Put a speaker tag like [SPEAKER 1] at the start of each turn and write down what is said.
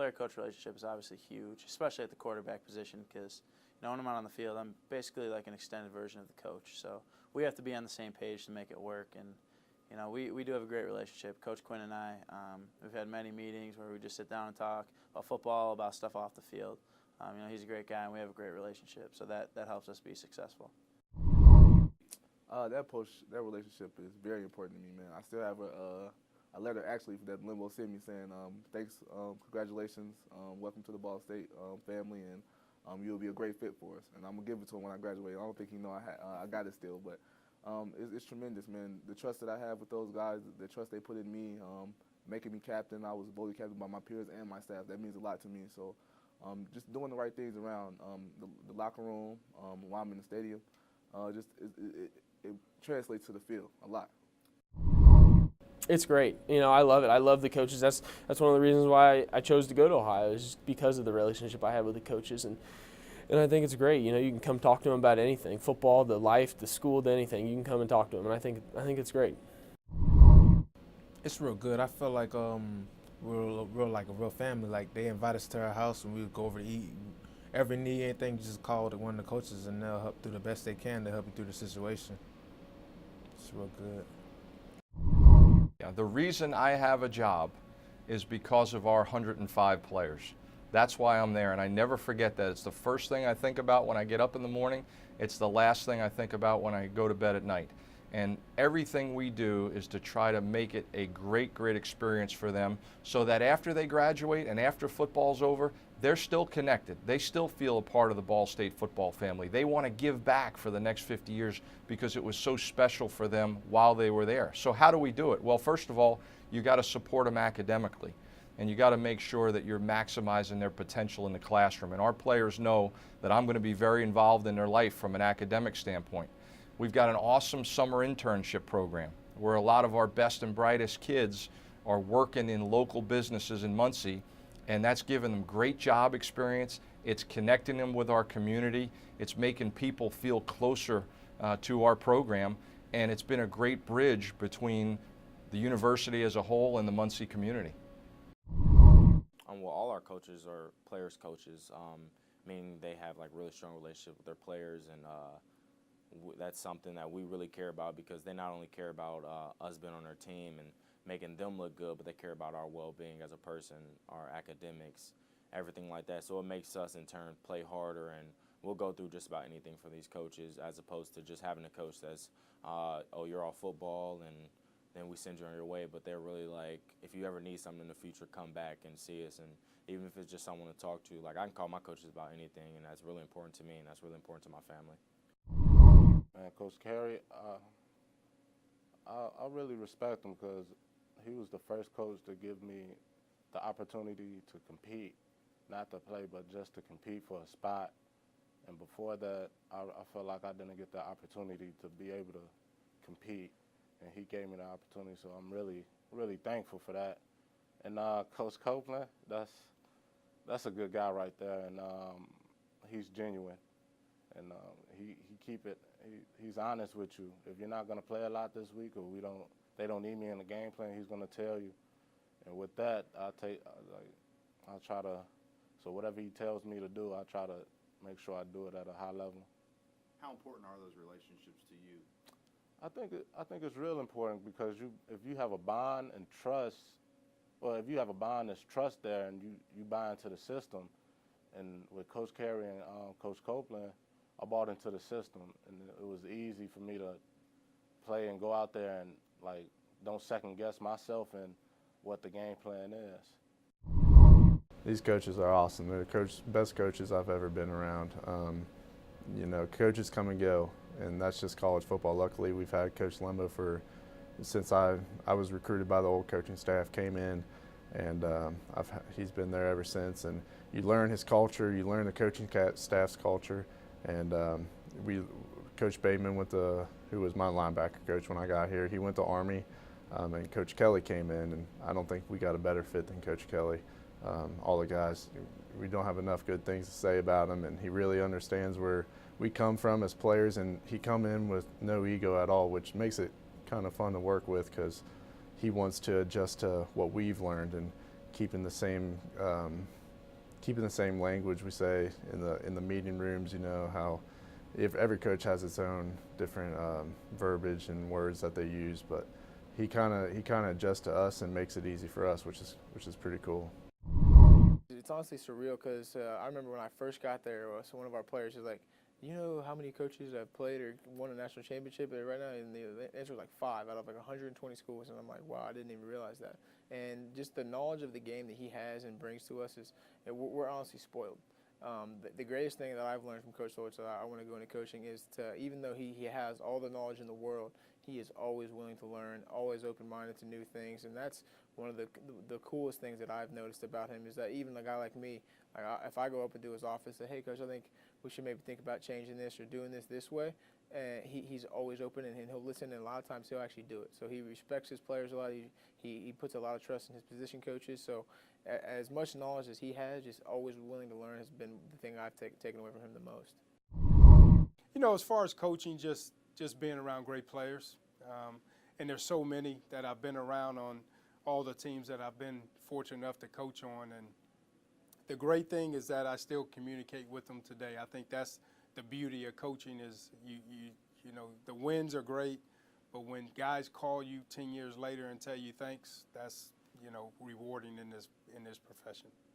[SPEAKER 1] player-coach relationship is obviously huge, especially at the quarterback position, because when I'm out on the field, I'm basically like an extended version of the coach. So we have to be on the same page to make it work. And we do have a great relationship. Coach Quinn and I, we've had many meetings where we just sit down and talk about football, about stuff off the field. He's a great guy, and we have a great relationship. So that helps us be successful.
[SPEAKER 2] That relationship is very important to me, man. I still have a letter actually that Limbo sent me saying, thanks, congratulations, welcome to the Ball State family, and you'll be a great fit for us. And I'm gonna give it to him when I graduate. I don't think he know I got it still, but it's tremendous, man. The trust that I have with those guys, the trust they put in me, making me captain. I was voted captain by my peers and my staff. That means a lot to me. So just doing the right things around the locker room, while I'm in the stadium, it translates to the field a lot.
[SPEAKER 3] It's great. I love it. I love the coaches. That's one of the reasons why I chose to go to Ohio, is just because of the relationship I have with the coaches. And I think it's great. You can come talk to them about anything, football, the life, the school, anything. You can come and talk to them, and I think it's great.
[SPEAKER 4] It's real good. I feel like we're like a real family. Like, they invite us to our house and we would go over to eat. Every need, anything, you just call one of the coaches and they'll help do the best they can to help you through the situation. It's real good.
[SPEAKER 5] Yeah, the reason I have a job is because of our 105 players. That's why I'm there, and I never forget that. It's the first thing I think about when I get up in the morning. It's the last thing I think about when I go to bed at night. And everything we do is to try to make it a great, great experience for them, so that after they graduate and after football's over, they're still connected. They still feel a part of the Ball State football family. They want to give back for the next 50 years because it was so special for them while they were there. So how do we do it? Well, first of all, you got to support them academically, and you got to make sure that you're maximizing their potential in the classroom. And our players know that I'm going to be very involved in their life from an academic standpoint. We've got an awesome summer internship program where a lot of our best and brightest kids are working in local businesses in Muncie, and that's giving them great job experience. It's connecting them with our community. It's making people feel closer to our program, and it's been a great bridge between the university as a whole and the Muncie community.
[SPEAKER 6] Well, all our coaches are players' coaches, meaning they have like really strong relationship with their players, and that's something that we really care about, because they not only care about us being on their team and making them look good, but they care about our well-being as a person, our academics, everything like that. So it makes us in turn play harder, and we'll go through just about anything for these coaches, as opposed to just having a coach that's, oh, you're all football, and then we send you on your way. But they're really like, if you ever need something in the future, come back and see us. And even if it's just someone to talk to, like, I can call my coaches about anything, and that's really important to me, and that's really important to my family.
[SPEAKER 7] Coach Carey, I really respect him, because he was the first coach to give me the opportunity to compete, not to play, but just to compete for a spot. And before that, I felt like I didn't get the opportunity to be able to compete, and he gave me the opportunity. So I'm really, really thankful for that. And Coach Copeland, that's a good guy right there, and he's genuine, and he's honest with you. If you're not going to play a lot this week, or they don't need me in the game plan, he's going to tell you. And with that, I'll try to, so whatever he tells me to do, I try to make sure I do it at a high level.
[SPEAKER 8] How important are those relationships to you?
[SPEAKER 7] I think it's real important, because if you have a bond and trust, well, if you have a bond that's trust there, and you buy into the system, and with Coach Carey and Coach Copeland, I bought into the system, and it was easy for me to play and go out there and don't second guess myself and what the game plan is.
[SPEAKER 2] These coaches are awesome. They're the best coaches I've ever been around. Coaches come and go, and that's just college football. Luckily, we've had Coach Limbo since I was recruited by the old coaching staff, came in, and he's been there ever since. And you learn his culture, you learn the coaching staff's culture, and Coach Bateman who was my linebacker coach when I got here, he went to Army, and Coach Kelly came in, and I don't think we got a better fit than Coach Kelly. All the guys, we don't have enough good things to say about him, and he really understands where we come from as players, and he come in with no ego at all, which makes it kind of fun to work with, because he wants to adjust to what we've learned and keeping the same keeping the same language we say in the meeting rooms. You know how if every coach has its own different verbiage and words that they use, but he kind of adjusts to us and makes it easy for us, which is pretty cool.
[SPEAKER 9] It's honestly surreal because I remember when I first got there, so one of our players was like, "You know how many coaches have played or won a national championship right now?" And the answer was like 5 out of like 120 schools, and I'm like, "Wow, I didn't even realize that." And just the knowledge of the game that he has and brings to us is, we're honestly spoiled. The greatest thing that I've learned from Coach Lords that I want to go into coaching is to, even though he has all the knowledge in the world, he is always willing to learn, always open-minded to new things, and that's one of the coolest things that I've noticed about him is that even a guy like me, if I go up into his office and say, "Hey, Coach, I think we should maybe think about changing this or doing this way," and he's always open and he'll listen, and a lot of times he'll actually do it. So he respects his players a lot. He puts a lot of trust in his position coaches. So as much knowledge as he has, just always willing to learn has been the thing I've taken away from him the most.
[SPEAKER 10] You know, as far as coaching, just being around great players, and there's so many that I've been around on all the teams that I've been fortunate enough to coach on, and the great thing is that I still communicate with them today. I think that's the beauty of coaching is you know, the wins are great, but when guys call you 10 years later and tell you thanks, that's, you know, rewarding in this profession.